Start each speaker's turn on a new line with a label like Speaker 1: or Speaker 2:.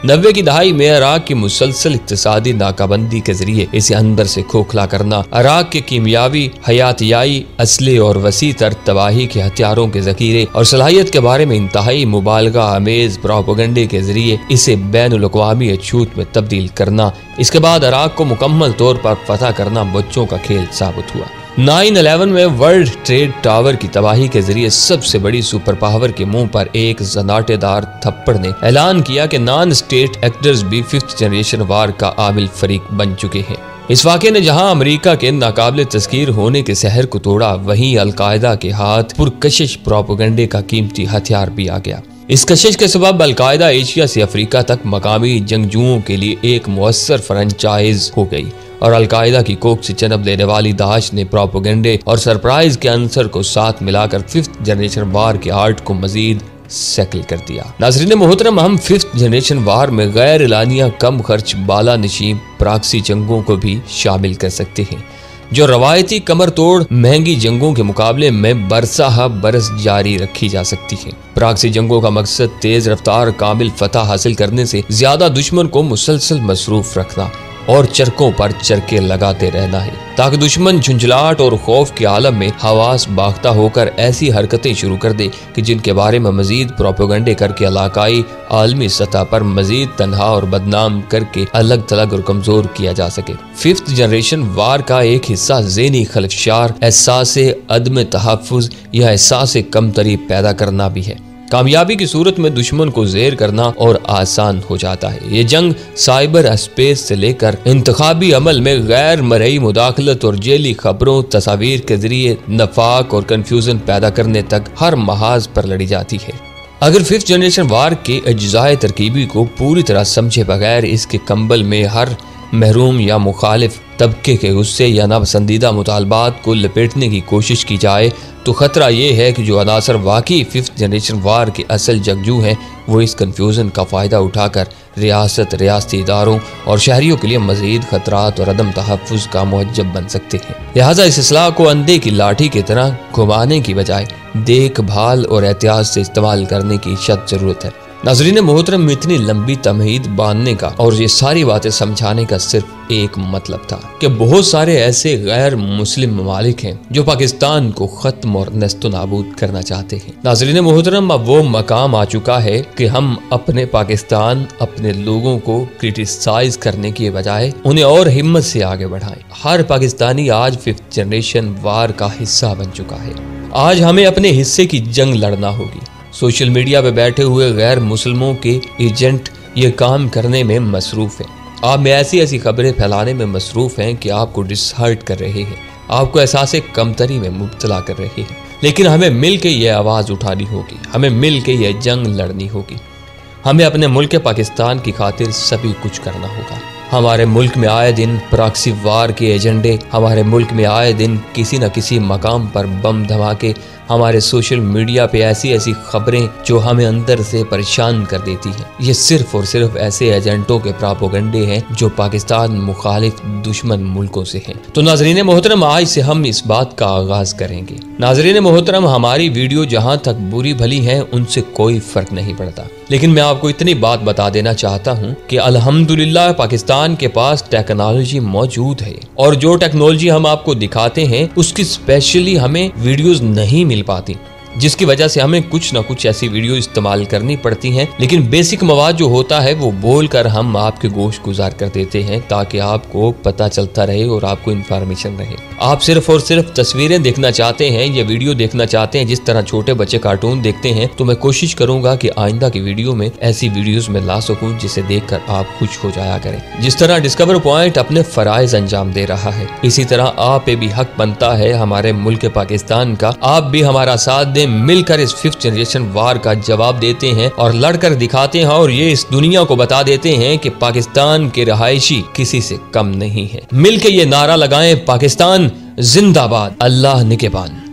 Speaker 1: 90 की दहाई में इराक की मुसलसल इक्तिसादी नाकाबंदी के जरिए इसे अंदर से खोखला करना, इराक के कीमियावी, हयातियाई, असले और वसी तर तबाही के हथियारों के जखीरे और सलाहियत के बारे में इंतहाई मुबालगा अमेज प्रोपेगेंडे के जरिए इसे बैनुल अक़वामी अछूत में तब्दील करना, इसके बाद इराक को मुकम्मल तौर पर फतह करना बच्चों का खेल साबित हुआ। 9/11 में वर्ल्ड ट्रेड टावर की तबाही के जरिए सबसे बड़ी सुपर पावर के मुंह पर एक जनाटेदार थप्पड़ ने ऐलान किया कि नॉन स्टेट एक्टर्स भी 5th जनरेशन वार का आमिल फरीक बन चुके हैं। इस वाक़े ने जहां अमेरिका के नाकाबिले तस्कीर होने के सहर को तोड़ा, वहीं अलकायदा के हाथ पुरकशिश प्रोपेगेंडे का कीमती हथियार भी आ गया। इस कशिश के सबब अलकायदा एशिया से अफ्रीका तक मकामी जंगजुओं के लिए एक मुअस्सर फ्रेंचाइज हो गई और अलकायदा की कोख से जन्म लेने वाली दाश ने प्रोपेगेंडे और सरप्राइज के आंसर को साथ मिलाकर 5th जनरेशन वार के आर्ट को मजीद सेटल कर दिया। नाज़रीन मोहतरम, हम 5th जनरेशन वार में गैर एलानिया कम खर्च बाला नशीब प्राक्सी जंगों को भी शामिल कर सकते हैं, जो रवायती कमर तोड़ महंगी जंगों के मुकाबले में बरसा बरस जारी रखी जा सकती है। प्राक्सी जंगों का मकसद तेज रफ्तार कामिल फतह हासिल करने से ज्यादा दुश्मन को मुसलसल मसरूफ रखना और चरकों पर चरके लगाते रहना है, ताकि दुश्मन झुंझलाहट और खौफ के आलम में हवास बाख्ता होकर ऐसी हरकतें शुरू कर दे कि जिनके बारे में मजीद प्रोपेगेंडे करके इलाकाई आलमी सतह पर मजीद तनहा और बदनाम करके अलग थलग और कमजोर किया जा सके। 5th जनरेशन वार का एक हिस्सा ज़हनी खलफशार, एहसास अदम तहफ़्फ़ुज़ या एहसास कमतरी पैदा करना भी है। कामयाबी की सूरत में दुश्मन को ज़ेर करना और आसान हो जाता है। ये जंग साइबर स्पेस से लेकर इंतखाबी अमल में गैर मरई मुदाखलत और जेली खबरों तस्वीर के जरिए नफाक और कंफ्यूजन पैदा करने तक हर महाज पर लड़ी जाती है। अगर 5th जनरेशन वार के अज्जाए तरकीबी को पूरी तरह समझे बगैर इसके कंबल में हर महरूम या मुखालिफ तबके के गुस्से या नापसंदीदा मुतालबात को लपेटने की कोशिश की जाए तो खतरा ये है कि जो अनासर वाकई 5th जनरेशन वार के असल जंगजू हैं, वो इस कन्फ्यूजन का फ़ायदा उठाकर रियासत, रियासती इदारों और शहरियों के लिए मज़ीद खतरात और अदम तहफ़्फ़ुज़ का मुअज्जब बन सकते हैं। लिहाजा इस इस्लाह को अंधे की लाठी की तरह घुमाने की बजाय देखभाल और एहतियात से इस्तेमाल करने की सख्त ज़रूरत है। नाज़रीन मोहतरम, इतनी लंबी तमहीद बांधने का और ये सारी बातें समझाने का सिर्फ एक मतलब था कि बहुत सारे ऐसे गैर मुस्लिम ममालिक हैं जो पाकिस्तान को खत्म और नस्तो नाबूद करना चाहते हैं। नाज़रीन मोहतरम, अब वो मकाम आ चुका है कि हम अपने पाकिस्तान, अपने लोगों को क्रिटिसाइज करने की बजाय उन्हें और हिम्मत से आगे बढ़ाएं। हर पाकिस्तानी आज 5th जनरेशन वार का हिस्सा बन चुका है। आज हमें अपने हिस्से की जंग लड़ना होगी। सोशल मीडिया पे बैठे हुए गैर मुस्लिमों के एजेंट ये काम करने में मसरूफ हैं। आप में ऐसी खबरें फैलाने में मसरूफ हैं कि आपको डिसहर्ट कर रहे हैं, आपको एहसास कमतरी में मुब्तला कर रहे हैं। लेकिन हमें मिल के ये आवाज़ उठानी होगी, हमें मिल के ये जंग लड़नी होगी। हमें अपने मुल्क पाकिस्तान की खातिर सभी कुछ करना होगा। हमारे मुल्क में आए दिन प्रॉक्सी वार के एजेंडे, हमारे मुल्क में आए दिन किसी न किसी मकाम पर बम धमाके, हमारे सोशल मीडिया पे ऐसी खबरें जो हमें अंदर से परेशान कर देती हैं। ये सिर्फ और सिर्फ ऐसे एजेंटों के प्रोपेगेंडे हैं जो पाकिस्तान मुखालिफ दुश्मन मुल्कों से हैं। तो नाजरीन मोहतरम, आज से हम इस बात का आगाज करेंगे। नाजरीन मोहतरम, हमारी वीडियो जहाँ तक बुरी भली है उनसे कोई फर्क नहीं पड़ता, लेकिन मैं आपको इतनी बात बता देना चाहता हूँ कि अल्हम्दुलिल्लाह पाकिस्तान के पास टेक्नोलॉजी मौजूद है और जो टेक्नोलॉजी हम आपको दिखाते हैं उसकी स्पेशली हमें वीडियोस नहीं मिल पाती, जिसकी वजह से हमें कुछ ना कुछ ऐसी वीडियो इस्तेमाल करनी पड़ती हैं। लेकिन बेसिक मवाद जो होता है वो बोलकर हम आपके गोश गुजार कर देते हैं ताकि आपको पता चलता रहे और आपको इन्फॉर्मेशन रहे। आप सिर्फ और सिर्फ तस्वीरें देखना चाहते हैं या वीडियो देखना चाहते हैं जिस तरह छोटे बच्चे कार्टून देखते हैं, तो मैं कोशिश करूंगा कि आइंदा की वीडियो में ऐसी वीडियोस में ला सकूं जिसे देखकर आप खुश हो जाया करें। जिस तरह डिस्कवर पॉइंट अपने फराइज अंजाम दे रहा है, इसी तरह आप पे भी हक बनता है हमारे मुल्क पाकिस्तान का। आप भी हमारा साथ दें, मिलकर इस 5th जनरेशन वार का जवाब देते हैं और लड़कर दिखाते हैं और ये इस दुनिया को बता देते हैं कि पाकिस्तान के रहायशी किसी से कम नहीं है। मिलकर ये नारा लगाएं, पाकिस्तान जिंदाबाद, अल्लाह निगहबान।